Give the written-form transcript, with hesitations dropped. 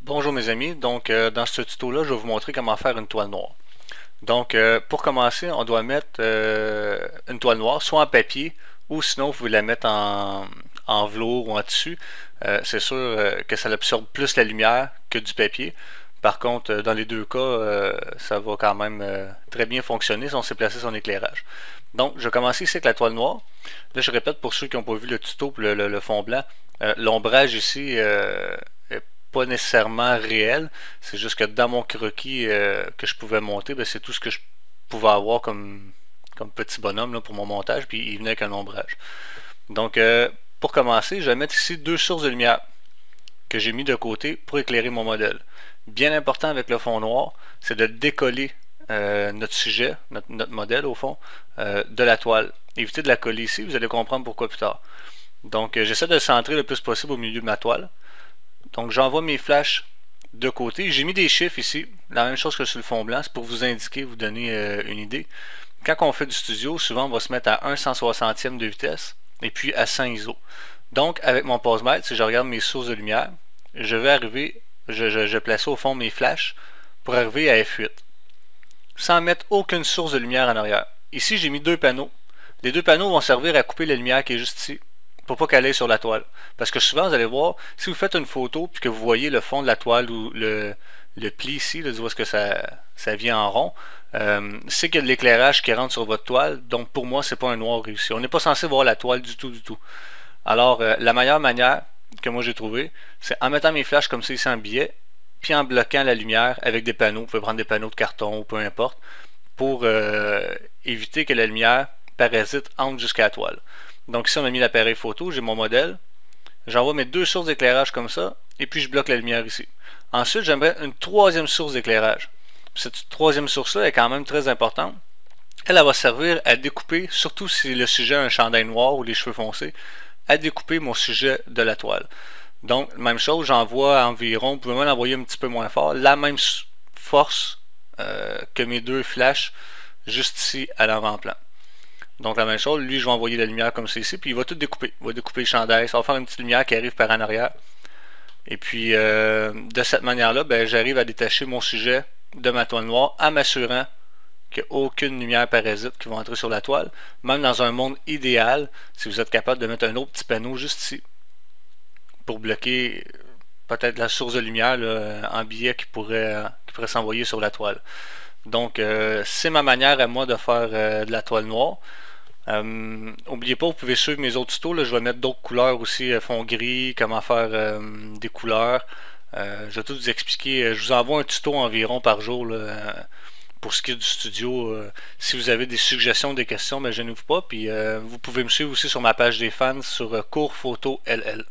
Bonjour mes amis, donc dans ce tuto-là, je vais vous montrer comment faire une toile noire. Donc pour commencer, on doit mettre une toile noire, soit en papier, ou sinon vous pouvez la mettre en velours ou en tissu. C'est sûr que ça absorbe plus la lumière que du papier. Par contre, dans les deux cas, ça va quand même très bien fonctionner si on sait placer son éclairage. Donc, je vais commencer ici avec la toile noire. Là, je répète pour ceux qui n'ont pas vu le tuto pour le fond blanc. L'ombrage ici est pas nécessairement réel. C'est juste que dans mon croquis que je pouvais monter, ben, c'est tout ce que je pouvais avoir comme petit bonhomme là, pour mon montage, puis il venait avec un ombrage. Donc, pour commencer, je vais mettre ici deux sources de lumière que j'ai mis de côté pour éclairer mon modèle. Bien important avec le fond noir, c'est de décoller notre sujet, notre modèle au fond, de la toile. Évitez de la coller ici, vous allez comprendre pourquoi plus tard. Donc j'essaie de le centrer le plus possible au milieu de ma toile. Donc j'envoie mes flashs de côté. J'ai mis des chiffres ici, la même chose que sur le fond blanc, c'est pour vous indiquer, vous donner une idée. Quand on fait du studio, souvent on va se mettre à 1/160e de vitesse et puis à 100 ISO. Donc avec mon pose-mètre, si je regarde mes sources de lumière, je vais arriver, je place au fond mes flashs pour arriver à F8 sans mettre aucune source de lumière en arrière. Ici, j'ai mis deux panneaux. Les deux panneaux vont servir à couper la lumière qui est juste ici, pour pas qu'elle aille sur la toile. Parce que souvent, vous allez voir, si vous faites une photo puis que vous voyez le fond de la toile ou le pli ici, là, tu vois ce que ça vient en rond, c'est qu'il y a de l'éclairage qui rentre sur votre toile. Donc pour moi, c'est pas un noir réussi. On n'est pas censé voir la toile du tout, du tout. Alors, la meilleure manière que moi j'ai trouvé, c'est en mettant mes flashs comme ça ici en billet, puis en bloquant la lumière avec des panneaux. Vous pouvez prendre des panneaux de carton ou peu importe, pour éviter que la lumière parasite entre jusqu'à la toile. Donc ici on a mis l'appareil photo, j'ai mon modèle, j'envoie mes deux sources d'éclairage comme ça, et puis je bloque la lumière ici. Ensuite j'aimerais une troisième source d'éclairage. Cette troisième source-là est quand même très importante. Elle va servir à découper, surtout si le sujet a un chandail noir ou les cheveux foncés, à découper mon sujet de la toile. Donc, même chose, j'envoie environ, vous pouvez même l'envoyer un petit peu moins fort, la même force que mes deux flashs juste ici à l'avant-plan. Donc la même chose, lui je vais envoyer la lumière comme c'est ici, puis il va tout découper. Il va découper le chandail, ça va faire une petite lumière qui arrive par en arrière. Et puis de cette manière-là, ben, j'arrive à détacher mon sujet de ma toile noire en m'assurant qu'il n'y a aucune lumière parasite qui va entrer sur la toile. Même dans un monde idéal, si vous êtes capable de mettre un autre petit panneau juste ici pour bloquer peut-être la source de lumière là, en billet qui pourrait s'envoyer sur la toile. Donc c'est ma manière à moi de faire de la toile noire. N'oubliez pas, vous pouvez suivre mes autres tutos. Là, je vais mettre d'autres couleurs aussi, fond gris, comment faire des couleurs. Je vais tout vous expliquer. Je vous envoie un tuto environ par jour là, pour ce qui est du studio. Si vous avez des suggestions, des questions, ben, gênez-vous pas. Puis vous pouvez me suivre aussi sur ma page des fans sur Cours Photo LL.